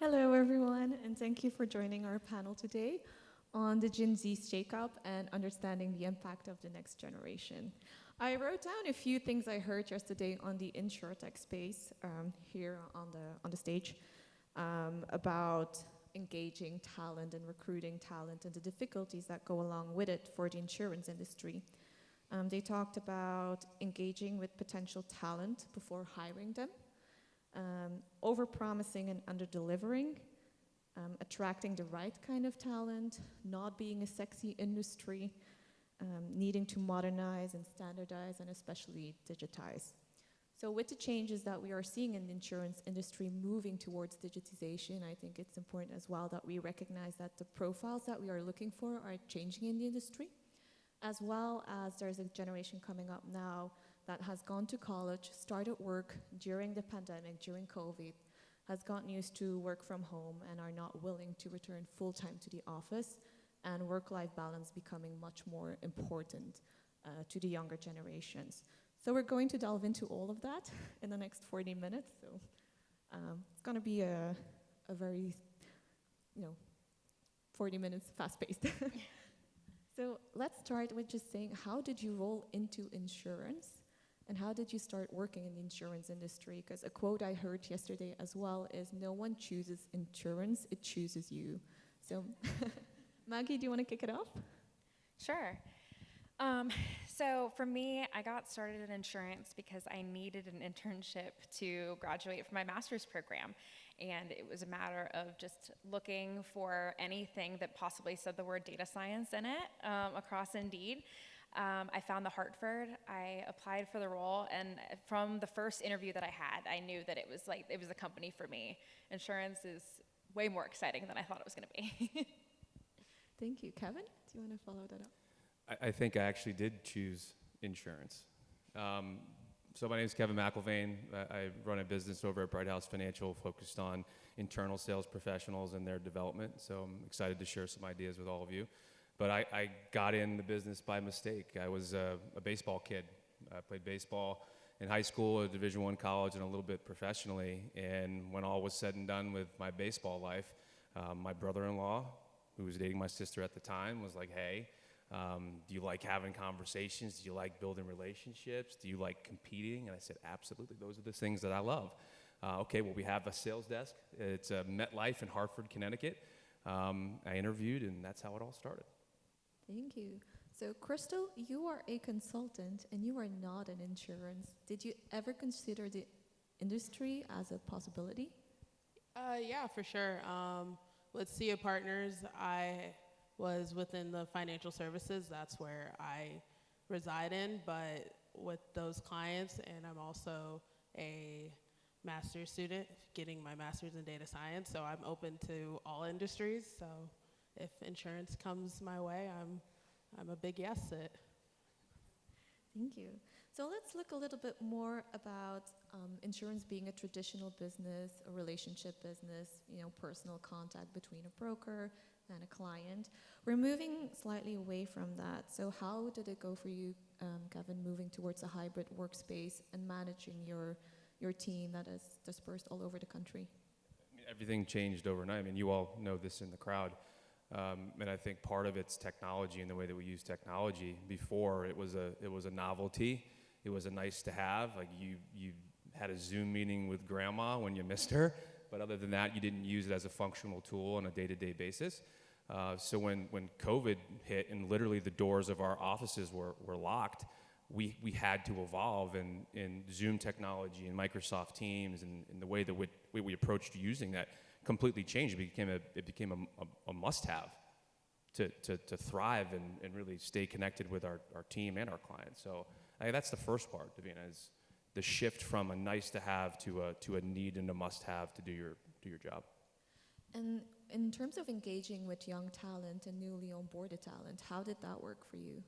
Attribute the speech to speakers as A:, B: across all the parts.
A: Hello, everyone, and thank you for joining our panel today on the Gen Z shake-up and understanding the impact of the next generation. I wrote down a few things I heard yesterday on the Insurtech space here on the stage about engaging talent and recruiting talent and the difficulties that go along with it for the insurance industry. They talked about engaging with potential talent before hiring them, over-promising and under-delivering, attracting the right kind of talent, not being a sexy industry, needing to modernize and standardize and especially digitize. So with the changes that we are seeing in the insurance industry moving towards digitization, I think it's important as well that we recognize that the profiles that we are looking for are changing in the industry, as well as there's a generation coming up now that has gone to college, started work during the pandemic, during COVID, has gotten used to work from home and are not willing to return full-time to the office, and work-life balance becoming much more important to the younger generations. So we're going to delve into all of that in the next 40 minutes. So it's going to be a very, 40 minutes fast-paced. So let's start with just saying, how did you roll into insurance? And how did you start working in the insurance industry? Because a quote I heard yesterday as well is, no one chooses insurance, it chooses you. So Maggie, do you want to kick it off?
B: Sure. So for me, I got started in insurance because I needed an internship to graduate from my master's program. And it was a matter of just looking for anything that possibly said the word data science in it across Indeed. I found the Hartford, I applied for the role, and from the first interview that I had, I knew that it was a company for me. Insurance is way more exciting than I thought it was going to be.
A: Thank you. Kevin, do you want to follow that up?
C: I think I actually did choose insurance. So my name is Kevin McIlvain. I run a business over at Bright House Financial focused on internal sales professionals and their development. So I'm excited to share some ideas with all of you. But I got in the business by mistake. I was a baseball kid. I played baseball in high school, a Division I college, and a little bit professionally. And when all was said and done with my baseball life, my brother-in-law, who was dating my sister at the time, was like, hey, do you like having conversations? Do you like building relationships? Do you like competing? And I said, absolutely. Those are the things that I love. Okay, well, we have a sales desk. It's MetLife in Hartford, Connecticut. I interviewed, and that's how it all started.
A: Thank you. So Crystal, you are a consultant and you are not in insurance. Did you ever consider the industry as a possibility?
D: Yeah, for sure. With SIA Partners, I was within the financial services. That's where I reside in. But with those clients, and I'm also a master's student, getting my master's in data science. So I'm open to all industries. So if insurance comes my way, I'm a big yes it.
A: Thank you. So let's look a little bit more about insurance being a traditional business, a relationship business, personal contact between a broker and a client. We're moving slightly away from that. So how did it go for you, Kevin, moving towards a hybrid workspace and managing your team that is dispersed all over the country?
C: Everything changed overnight. I mean, you all know this in the crowd. And I think part of it's technology and the way that we use technology. Before, it was a novelty. It was a nice to have. Like you had a Zoom meeting with grandma when you missed her, but other than that, you didn't use it as a functional tool on a day-to-day basis. So when COVID hit and literally the doors of our offices were locked, we had to evolve in Zoom technology and Microsoft Teams and the way that we approached using that completely changed. It became a must-have to thrive and really stay connected with our team and our clients. So I think that's the first part, Davina, is the shift from a nice-to-have to a need and a must-have to do your job.
A: And in terms of engaging with young talent and newly onboarded talent, how did that work for you?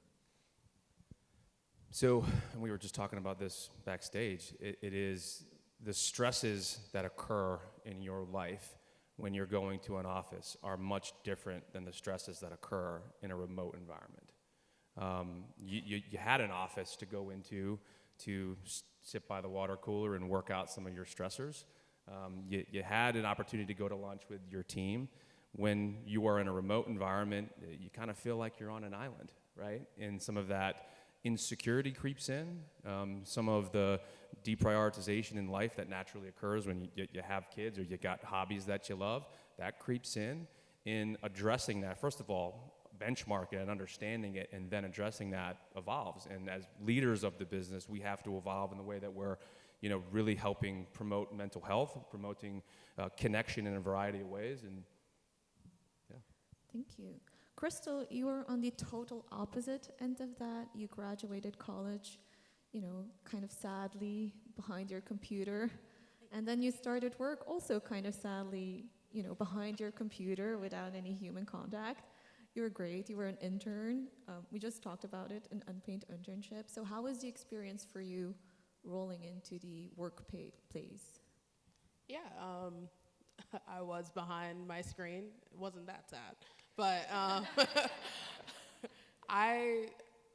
C: So, and we were just talking about this backstage, it is the stresses that occur in your life when you're going to an office are much different than the stresses that occur in a remote environment. You had an office to go into to sit by the water cooler and work out some of your stressors. You had an opportunity to go to lunch with your team. When you are in a remote environment, you kind of feel like you're on an island, right? And some of that insecurity creeps in. Some of the deprioritization in life that naturally occurs when you have kids or you got hobbies that you love, that creeps in. In addressing that, first of all, benchmark it and understanding it, and then addressing that evolves. And as leaders of the business, we have to evolve in the way that we're, really helping promote mental health, promoting connection in a variety of ways. And yeah.
A: Thank you. Crystal, you were on the total opposite end of that. You graduated college, kind of sadly behind your computer. And then you started work also kind of sadly, behind your computer without any human contact. You were great. You were an intern. We just talked about it, an unpaid internship. So how was the experience for you rolling into the workplace?
D: Yeah, I was behind my screen. It wasn't that sad, but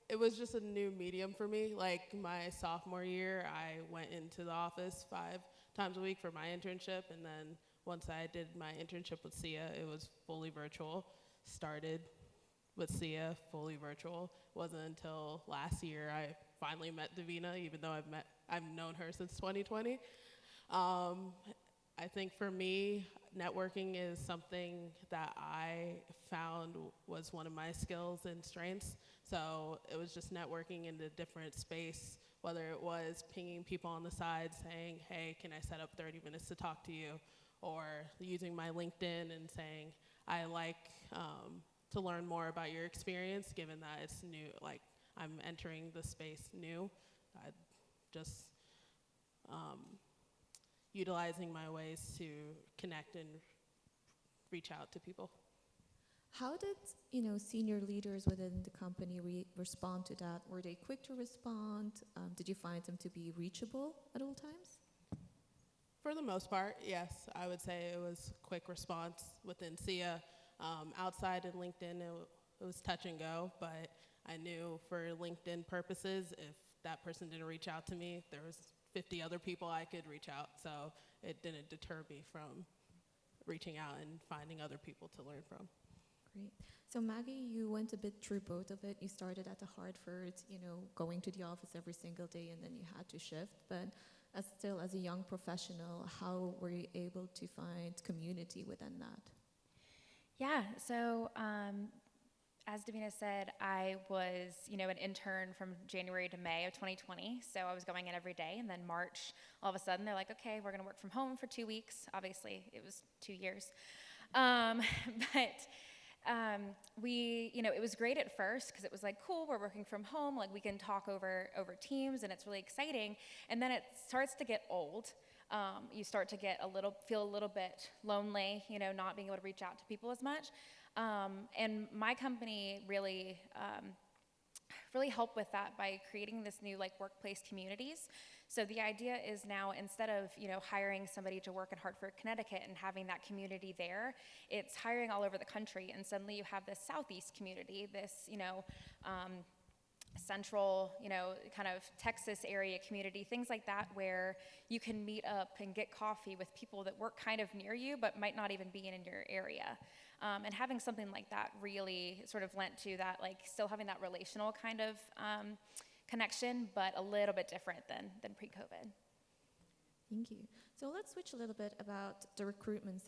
D: it was just a new medium for me. Like my sophomore year, I went into the office 5 times a week for my internship, and then once I did my internship with SIA, it was fully virtual. Started with SIA, fully virtual. Wasn't until last year I finally met Davina, even though I've known her since 2020. I think for me, networking is something that I found was one of my skills and strengths. So it was just networking in a different space, whether it was pinging people on the side saying, hey, can I set up 30 minutes to talk to you? Or using my LinkedIn and saying, I like to learn more about your experience, given that it's new, like I'm entering the space new. I just utilizing my ways to connect and reach out to people.
A: How did senior leaders within the company respond to that? Were they quick to respond? Did you find them to be reachable at all times?
D: For the most part, yes. I would say it was quick response within SIA. Outside of LinkedIn, it was touch and go, but I knew for LinkedIn purposes, if that person didn't reach out to me, there was 50 other people I could reach out, so it didn't deter me from reaching out and finding other people to learn from.
A: Great. So Maggie, you went a bit through both of it. You started at the Hartford, going to the office every single day, and then you had to shift. But as a young professional, how were you able to find community within that?
B: Yeah, so as Davina said, I was, an intern from January to May of 2020. So I was going in every day, and then March, all of a sudden, they're like, okay, we're going to work from home for 2 weeks. Obviously, it was 2 years. It was great at first because it was like, cool, we're working from home, like we can talk over Teams, and it's really exciting. And then it starts to get old. You start to feel a little bit lonely, not being able to reach out to people as much. And my company really helped with that by creating this new workplace communities. So the idea is now, instead of hiring somebody to work in Hartford, Connecticut, and having that community there, it's hiring all over the country, and suddenly you have this Southeast community, this central, kind of Texas area community, things like that, where you can meet up and get coffee with people that work kind of near you but might not even be in your area. And having something like that really sort of lent to that, still having that relational kind of connection, but a little bit different than pre-COVID.
A: Thank you. So let's switch a little bit about the recruitment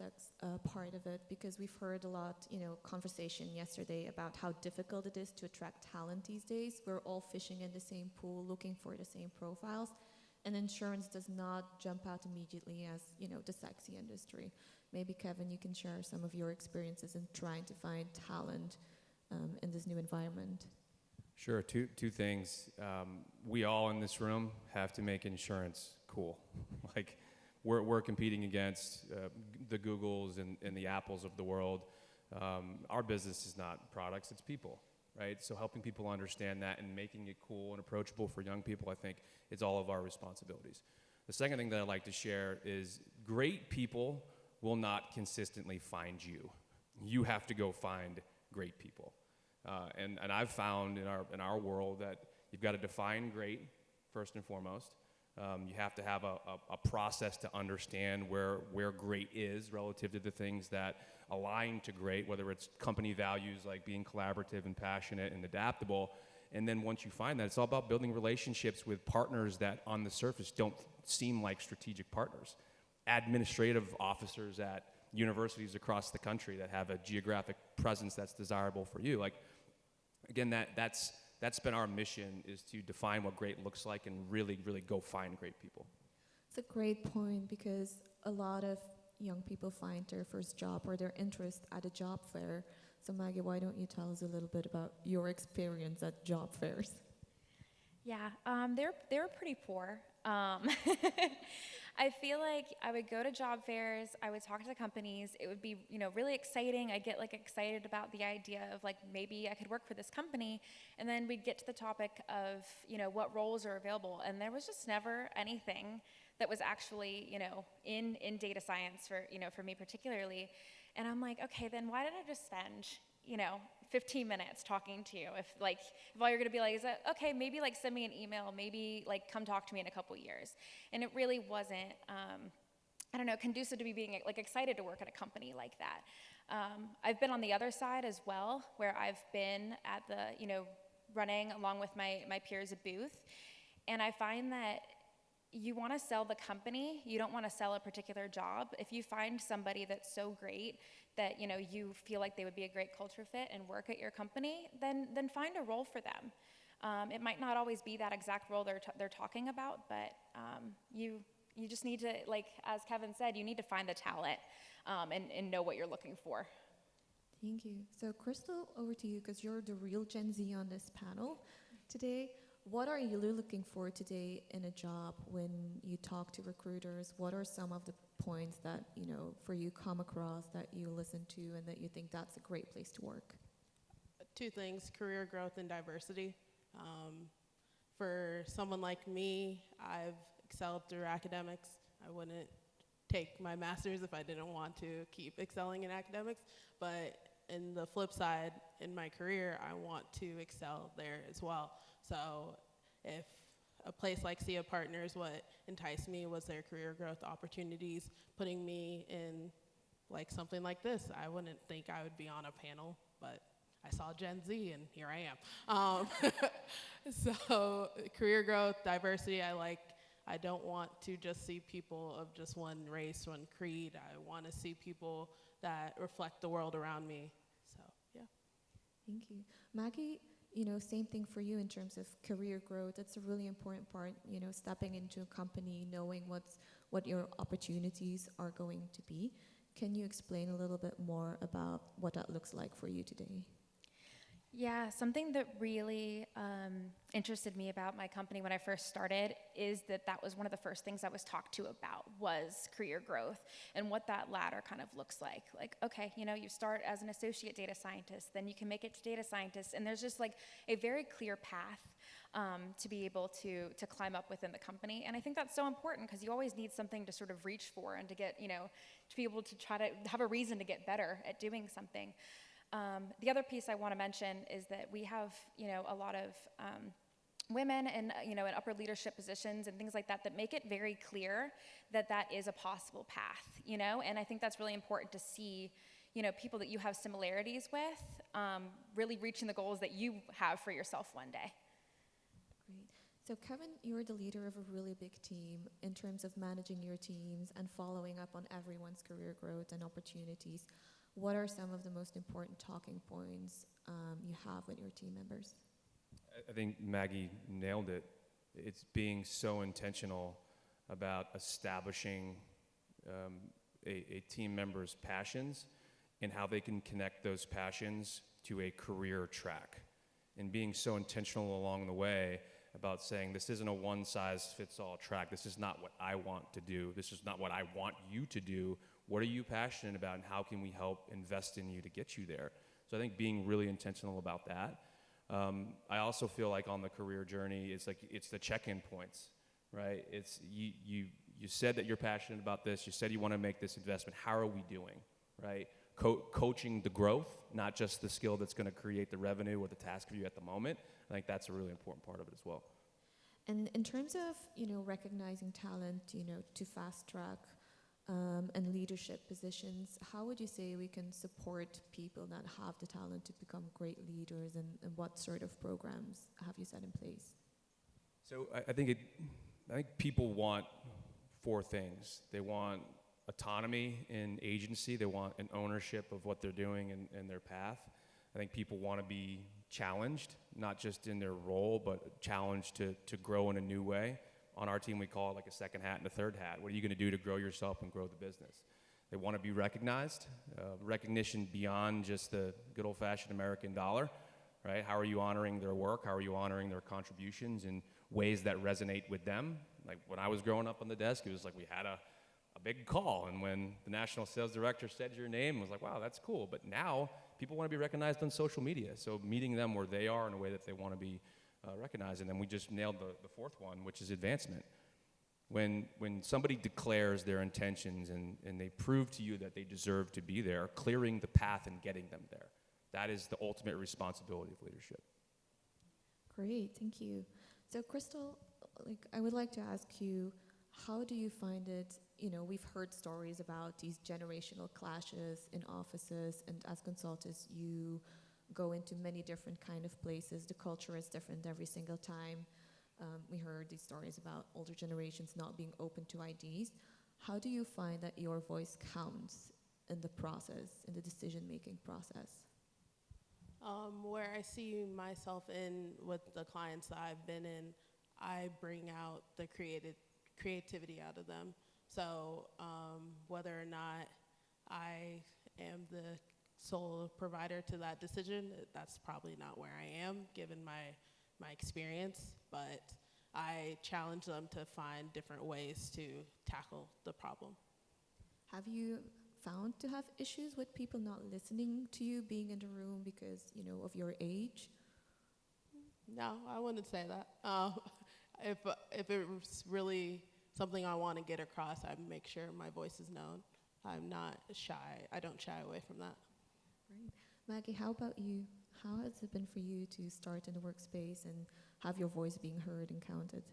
A: part of it, because we've heard a lot, conversation yesterday about how difficult it is to attract talent these days. We're all fishing in the same pool, looking for the same profiles, and insurance does not jump out immediately as, the sexy industry. Maybe, Kevin, you can share some of your experiences in trying to find talent in this new environment.
C: Sure. Two things. We all in this room have to make insurance cool. We're competing against the Googles and the Apples of the world. Our business is not products, it's people, right? So helping people understand that and making it cool and approachable for young people, I think, is all of our responsibilities. The second thing that I'd like to share is great people will not consistently find you. You have to go find great people. And I've found in our world that you've got to define great first and foremost. You have to have a process to understand where great is relative to the things that align to great, whether it's company values like being collaborative and passionate and adaptable. And then once you find that, it's all about building relationships with partners that on the surface don't seem like strategic partners. Administrative officers at universities across the country that have a geographic presence that's desirable for you. Like, again, that's been our mission, is to define what great looks like and really, really go find great people.
A: It's a great point, because a lot of young people find their first job or their interest at a job fair. So Maggie, why don't you tell us a little bit about your experience at job fairs?
B: Yeah, they were pretty poor. I feel like I would go to job fairs, I would talk to the companies, it would be, really exciting. I'd get excited about the idea of maybe I could work for this company, and then we'd get to the topic of, what roles are available, and there was just never anything that was actually, in data science for me particularly. And I'm like, okay, then why did I just spend, 15 minutes talking to you if all you're gonna be is that, okay, maybe send me an email, maybe come talk to me in a couple years. And it really wasn't, I don't know, conducive to me being excited to work at a company like that. I've been on the other side as well, where I've been at the, running along with my peers a booth. And I find that you want to sell the company, you don't want to sell a particular job. If you find somebody that's so great that you feel like they would be a great culture fit and work at your company, then find a role for them. It might not always be that exact role they're talking about, but you just need to, as Kevin said, you need to find the talent and know what you're looking for.
A: Thank you. So Crystal, over to you, because you're the real Gen Z on this panel today. What are you looking for today in a job when you talk to recruiters? What are some of the points that, for you come across that you listen to and that you think that's a great place to work?
D: Two things: career growth and diversity. For someone like me, I've excelled through academics. I wouldn't take my master's if I didn't want to keep excelling in academics. But in the flip side, in my career, I want to excel there as well. So if a place like SIA Partners, what enticed me was their career growth opportunities, putting me in something like this. I wouldn't think I would be on a panel, but I saw Gen Z and here I am. So career growth, diversity, I don't want to just see people of just one race, one creed. I want to see people that reflect the world around me. So, yeah.
A: Thank you. Maggie, same thing for you in terms of career growth. It's a really important part, stepping into a company, knowing what your opportunities are going to be. Can you explain a little bit more about what that looks like for you today?
B: Yeah, something that really interested me about my company when I first started is that was one of the first things I was talked to about was career growth and what that ladder kind of looks like. Okay, you start as an associate data scientist, then you can make it to data scientist, and there's just a very clear path to be able to climb up within the company. And I think that's so important because you always need something to sort of reach for and to get, to be able to try to have a reason to get better at doing something. The other piece I want to mention is that we have, a lot of women in upper leadership positions and things like that make it very clear that is a possible path, and I think that's really important to see, people that you have similarities with really reaching the goals that you have for yourself one day.
A: Great. So Kevin, you're the leader of a really big team in terms of managing your teams and following up on everyone's career growth and opportunities. What are some of the most important talking points you have with your team members?
C: I think Maggie nailed it. It's being so intentional about establishing a team member's passions and how they can connect those passions to a career track. And being so intentional along the way about saying, this isn't a one-size-fits-all track. This is not what I want to do. This is not what I want you to do. What are you passionate about, and how can we help invest in you to get you there? So I think being really intentional about that. I also feel like on the career journey, it's the check-in points, right? It's you said that you're passionate about this. You said you want to make this investment. How are we doing, right? Coaching the growth, not just the skill that's going to create the revenue or the task for you at the moment. I think that's a really important part of it as well.
A: And in terms of, recognizing talent, to fast track and leadership positions, how would you say we can support people that have the talent to become great leaders, and what sort of programs have you set in place?
C: So I think people want four things. They want autonomy and agency. They want an ownership of what they're doing and their path. I think people want to be challenged, not just in their role, but challenged to grow in a new way. On our team, we call it like a second hat and a third hat. What are you going to do to grow yourself and grow the business? They want to be recognized, recognition beyond just the good old-fashioned American dollar, right? How are you honoring their work? How are you honoring their contributions in ways that resonate with them? Like when I was growing up on the desk, it was like we had a big call, and when the national sales director said your name, it was like, wow, that's cool. But now people want to be recognized on social media, so meeting them where they are in a way that they want to be recognized. And then we just nailed the fourth one, which is advancement. When somebody declares their intentions and they prove to you that they deserve to be there, clearing the path and getting them there, that is the ultimate responsibility of leadership.
A: Great, thank you. So Crystal, I would like to ask you, how do you find it, we've heard stories about these generational clashes in offices, and as consultants, you go into many different kind of places. The culture is different every single time. We heard these stories about older generations not being open to ideas. How do you find that your voice counts in the process, in the decision-making process?
D: Where I see myself in with the clients that I've been in, I bring out the creativity out of them. So whether or not I am the sole provider to that decision, that's probably not where I am given my experience, but I challenge them to find different ways to tackle the problem.
A: Have you found to have issues with people not listening to you, being in the room because, of your age?
D: No, I wouldn't say that. If it was really something I want to get across, I make sure my voice is known. I'm not shy. I don't shy away from that.
A: Great. Maggie, how about you? How has it been for you to start in the workspace and have your voice being heard and counted?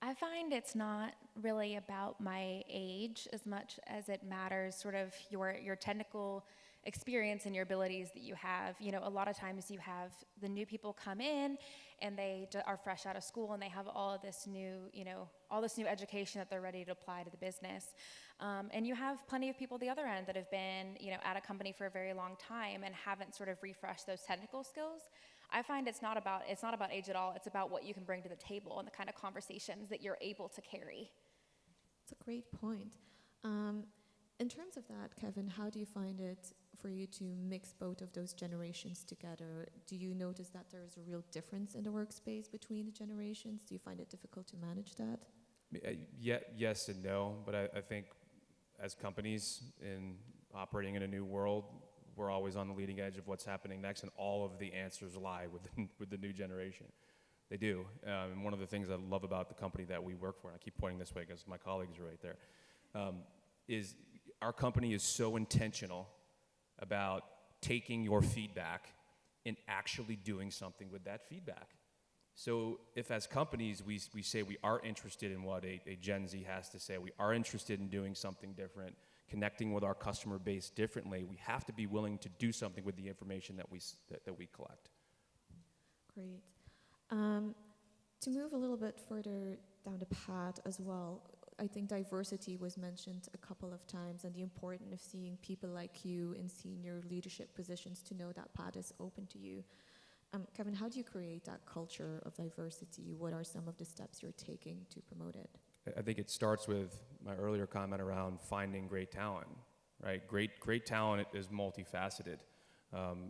B: I find it's not really about my age as much as it matters sort of your technical experience and your abilities that you have. A lot of times you have the new people come in and they are fresh out of school and they have all this new education that they're ready to apply to the business. And you have plenty of people at the other end that have been, at a company for a very long time and haven't sort of refreshed those technical skills. I find it's not about age at all. It's about what you can bring to the table and the kind of conversations that you're able to carry.
A: That's a great point. In terms of that, Kevin, how do you find it for you to mix both of those generations together? Do you notice that there is a real difference in the workspace between the generations? Do you find it difficult to manage that?
C: Yes and no, but I think as companies in operating in a new world, we're always on the leading edge of what's happening next, and all of the answers lie with the new generation. They do. And one of the things I love about the company that we work for, and I keep pointing this way because my colleagues are right there, is our company is so intentional about taking your feedback and actually doing something with that feedback. So if as companies we say we are interested in what a Gen Z has to say, we are interested in doing something different, connecting with our customer base differently, we have to be willing to do something with the information that we collect.
A: Great. To move a little bit further down the path as well, I think diversity was mentioned a couple of times, and the importance of seeing people like you in senior leadership positions to know that path is open to you. Kevin, how do you create that culture of diversity? What are some of the steps you're taking to promote it?
C: I think it starts with my earlier comment around finding great talent, right? Great talent is multifaceted.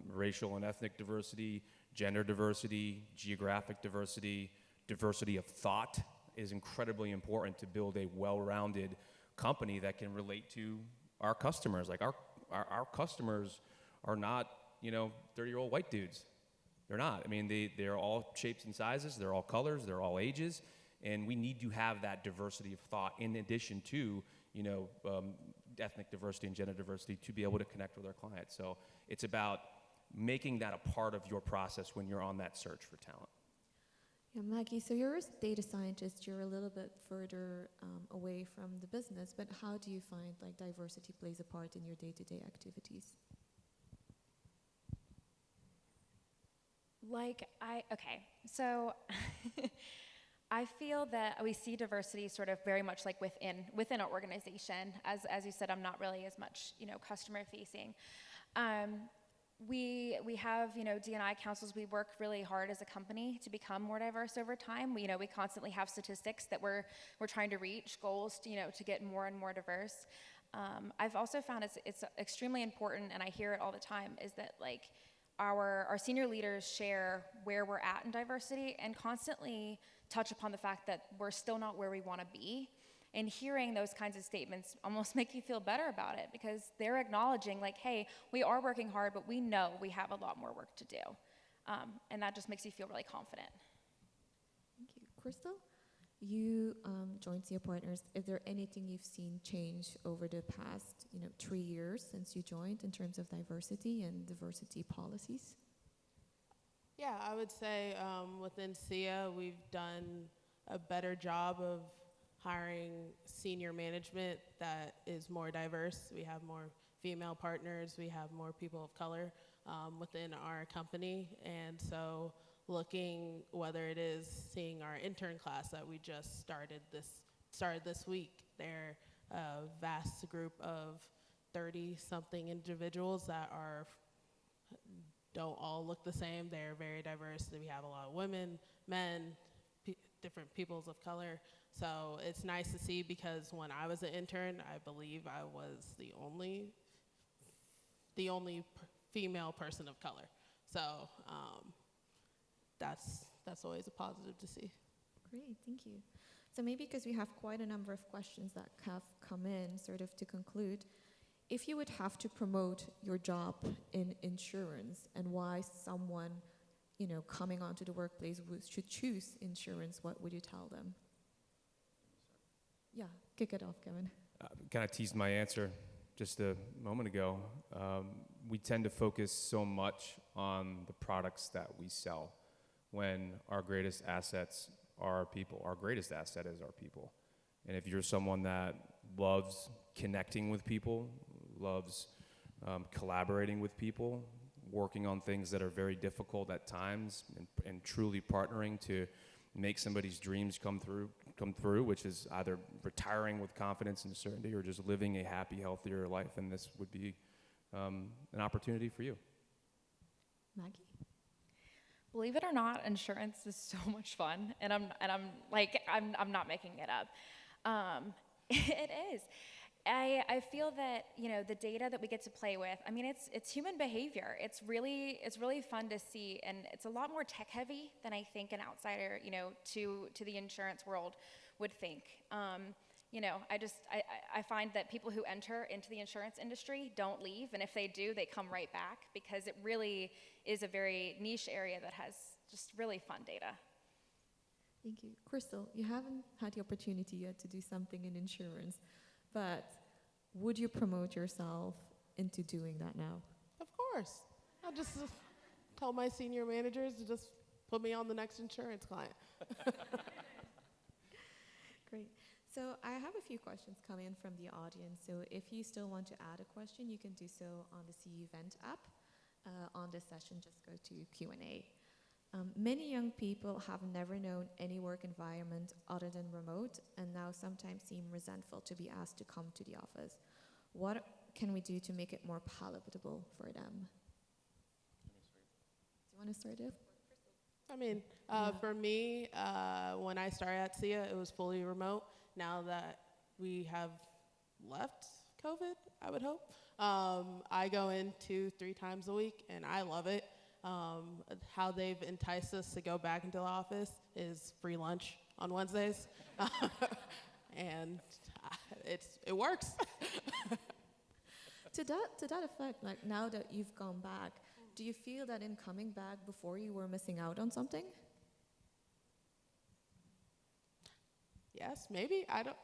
C: Racial and ethnic diversity, gender diversity, geographic diversity, diversity of thought is incredibly important to build a well-rounded company that can relate to our customers. Like our customers are not, 30-year-old white dudes. They're not. I mean, they're all shapes and sizes, they're all colors, they're all ages, and we need to have that diversity of thought in addition to, ethnic diversity and gender diversity to be able to connect with our clients. So it's about making that a part of your process when you're on that search for talent.
A: Yeah, Maggie, so you're a data scientist, you're a little bit further away from the business, but how do you find like diversity plays a part in your day-to-day activities?
B: Okay, so I feel that we see diversity sort of very much like within our organization. As you said, I'm not really as much, customer facing. We have, D&I councils. We work really hard as a company to become more diverse over time. We constantly have statistics that we're trying to reach, goals, to get more and more diverse. I've also found it's extremely important, and I hear it all the time, is that like our senior leaders share where we're at in diversity and constantly touch upon the fact that we're still not where we want to be. And hearing those kinds of statements almost make you feel better about it, because they're acknowledging like, hey, we are working hard, but we know we have a lot more work to do. And that just makes you feel really confident.
A: Thank you. Crystal, you joined SIA Partners. Is there anything you've seen change over the past 3 years since you joined in terms of diversity and diversity policies?
D: Yeah, I would say within SIA, we've done a better job of hiring senior management that is more diverse. We have more female partners. We have more people of color within our company. And so looking, whether it is seeing our intern class that we just started this week, they're a vast group of 30-something individuals that don't all look the same. They're very diverse. We have a lot of women, men, different peoples of color. So it's nice to see, because when I was an intern, I believe I was the only female person of color. So that's always a positive to see.
A: Great, thank you. So maybe because we have quite a number of questions that have come in, sort of to conclude, if you would have to promote your job in insurance and why someone, coming onto the workplace should choose insurance, what would you tell them? Yeah, kick it off, Kevin.
C: Kind of teased my answer just a moment ago. We tend to focus so much on the products that we sell, when our greatest assets are our people. Our greatest asset is our people. And if you're someone that loves connecting with people, loves collaborating with people, working on things that are very difficult at times, and truly partnering to make somebody's dreams come through, which is either retiring with confidence and certainty or just living a happy, healthier life, and this would be an opportunity for you.
A: Maggie?
B: Believe it or not, insurance is so much fun, and I'm not making it up. It is. I feel that the data that we get to play with, I mean, it's human behavior. It's really fun to see, and it's a lot more tech heavy than I think an outsider to the insurance world would think. I find that people who enter into the insurance industry don't leave, and if they do, they come right back, because it really is a very niche area that has just really fun data.
A: Thank you. Crystal, you haven't had the opportunity yet to do something in insurance, but would you promote yourself into doing that now?
D: Of course. I'll just tell my senior managers to just put me on the next insurance client.
A: Great. So I have a few questions coming in from the audience. So if you still want to add a question, you can do so on the CU Event app. On this session, just go to Q&A. Many young people have never known any work environment other than remote, and now sometimes seem resentful to be asked to come to the office. What can we do to make it more palatable for them? Do you want to start it?
D: I mean, for me, when I started at SIA, it was fully remote. Now that we have left COVID, I would hope, I go in 2-3 times a week, and I love it. How they've enticed us to go back into the office is free lunch on Wednesdays, and it works.
A: To that effect, like now that you've gone back, do you feel that in coming back before you were missing out on something?
D: Yes, maybe. I don't.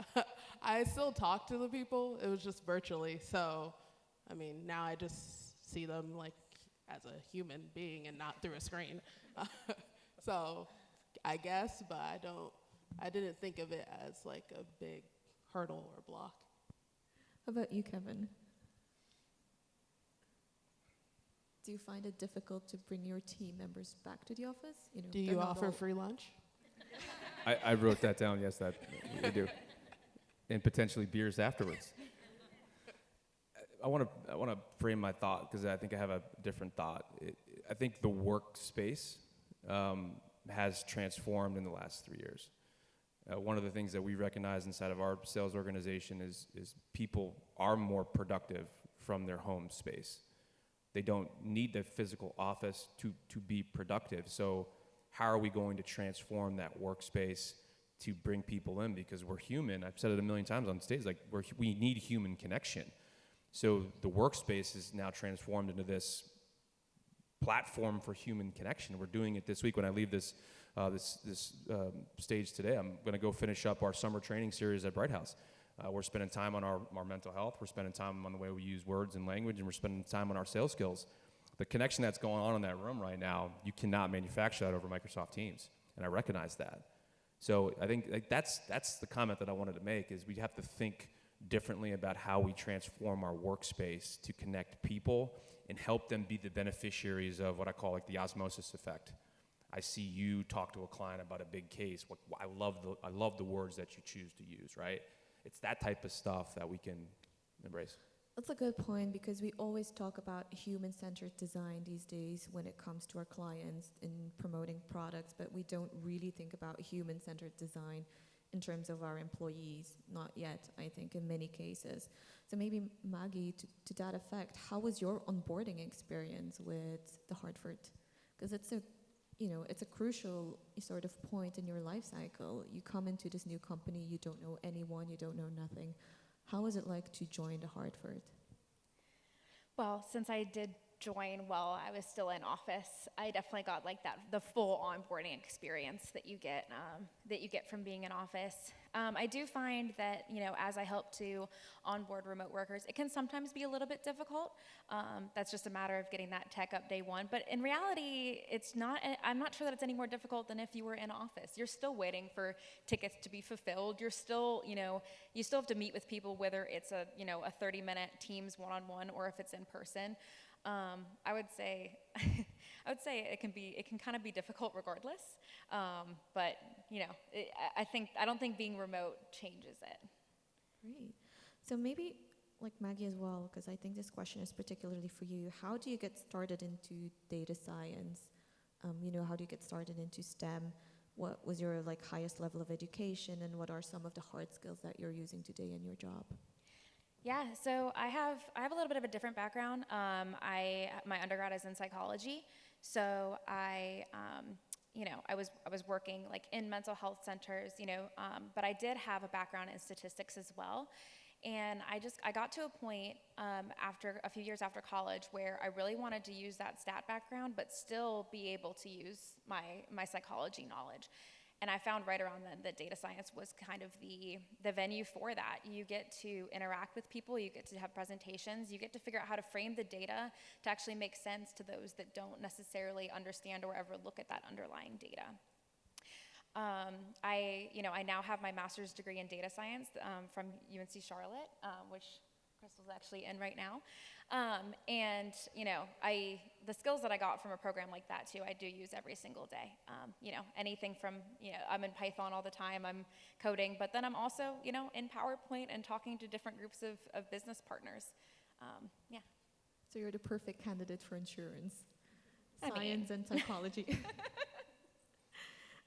D: I still talk to the people. It was just virtually. So, I mean, now I just see them like as a human being and not through a screen. So, I guess, but I didn't think of it as like a big hurdle or block.
A: How about you, Kevin? Do you find it difficult to bring your team members back to the office? You know,
D: Do
A: they're
D: you
A: not
D: offer
A: all-
D: free lunch?
C: I wrote that down, yes, that we do. And potentially beers afterwards. I want to frame my thought because I think I have a different thought. I think the workspace has transformed in the last 3 years. One of the things that we recognize inside of our sales organization is people are more productive from their home space. They don't need the physical office to be productive. So how are we going to transform that workspace to bring people in? Because we're human. I've said it a million times on stage, like we need human connection. So the workspace is now transformed into this platform for human connection. We're doing it this week. When I leave this stage today, I'm going to go finish up our summer training series at Bright House. We're spending time on our mental health. We're spending time on the way we use words and language, and we're spending time on our sales skills. The connection that's going on in that room right now, you cannot manufacture that over Microsoft Teams, and I recognize that. So I think like, that's the comment that I wanted to make, is we have to think differently about how we transform our workspace to connect people and help them be the beneficiaries of what I call like the osmosis effect. I see you talk to a client about a big case. I love the words that you choose to use, right? It's that type of stuff that we can embrace.
A: That's a good point, because we always talk about human-centered design these days when it comes to our clients in promoting products, but we don't really think about human-centered design in terms of our employees, not yet, I think, in many cases. So maybe, Maggie, to that effect, how was your onboarding experience with the Hartford? Because it's a crucial sort of point in your life cycle. You come into this new company, you don't know anyone, you don't know nothing. How was it like to join the Hartford?
B: Well, since I did join while I was still in office, I definitely got like the full onboarding experience that you get from being in office. I do find that, as I help to onboard remote workers, it can sometimes be a little bit difficult. That's just a matter of getting that tech up day one. But in reality, I'm not sure that it's any more difficult than if you were in office. You're still waiting for tickets to be fulfilled. You're still, you still have to meet with people, whether it's a 30-minute Teams one-on-one or if it's in person. I would say it can kind of be difficult regardless. But I don't think being remote changes it.
A: Great. So maybe like Maggie as well, because I think this question is particularly for you. How do you get started into data science? How do you get started into STEM? What was your highest level of education, and what are some of the hard skills that you're using today in your job?
B: Yeah, so I have a little bit of a different background. My undergrad is in psychology, so I was working in mental health centers, but I did have a background in statistics as well. And I got to a point after a few years after college where I really wanted to use that stat background, but still be able to use my psychology knowledge. And I found right around then that data science was kind of the venue for that. You get to interact with people, you get to have presentations, you get to figure out how to frame the data to actually make sense to those that don't necessarily understand or ever look at that underlying data. I now have my master's degree in data science from UNC Charlotte, which Crystal's actually in right now. The skills that I got from a program like that too, I do use every single day. Anything from, I'm in Python all the time, I'm coding, but then I'm also, in PowerPoint and talking to different groups of business partners. Yeah.
A: So you're the perfect candidate for insurance,
B: I
A: science
B: mean.
A: and psychology.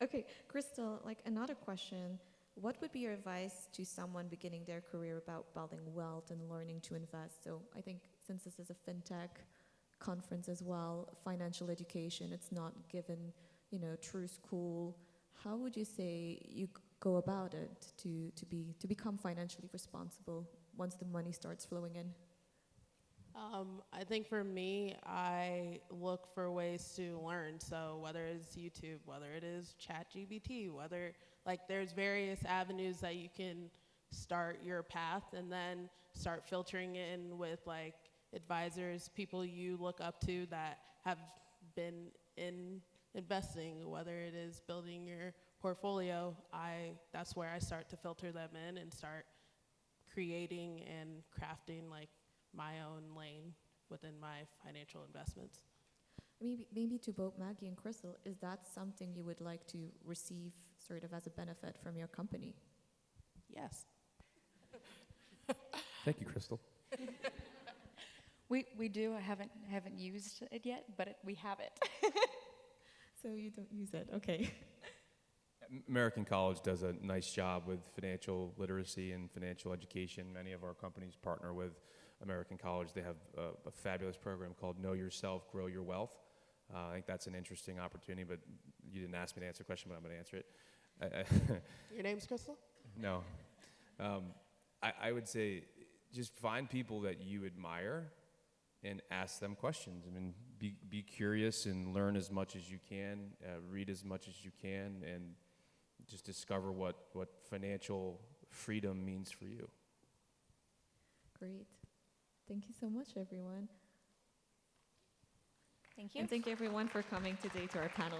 A: Okay, Crystal, another question. What would be your advice to someone beginning their career about building wealth and learning to invest? So I think since this is a fintech conference as well, financial education, it's not given, through school. How would you say you go about it to become financially responsible once the money starts flowing in?
D: I think for me, I look for ways to learn. So whether it's YouTube, whether it is ChatGPT, whether there's various avenues that you can start your path, and then start filtering in with advisors, people you look up to that have been in investing, whether it is building your portfolio, that's where I start to filter them in and start creating and crafting like my own lane within my financial investments.
A: Maybe to both Maggie and Crystal, is that something you would like to receive sort of as a benefit from your company?
D: Yes.
C: Thank you, Crystal.
B: We do. I haven't used it yet, but we have it.
A: So you don't use it, okay.
C: American College does a nice job with financial literacy and financial education. Many of our companies partner with American College. They have a fabulous program called Know Yourself, Grow Your Wealth. I think that's an interesting opportunity, but you didn't ask me to answer the question, but I'm going to answer it.
D: Your name's Crystal?
C: No. I would say just find people that you admire and ask them questions. I mean, be curious and learn as much as you can, read as much as you can, and just discover what financial freedom means for you.
A: Great. Thank you so much, everyone.
B: Thank you.
A: And thank you, everyone, for coming today to our panel.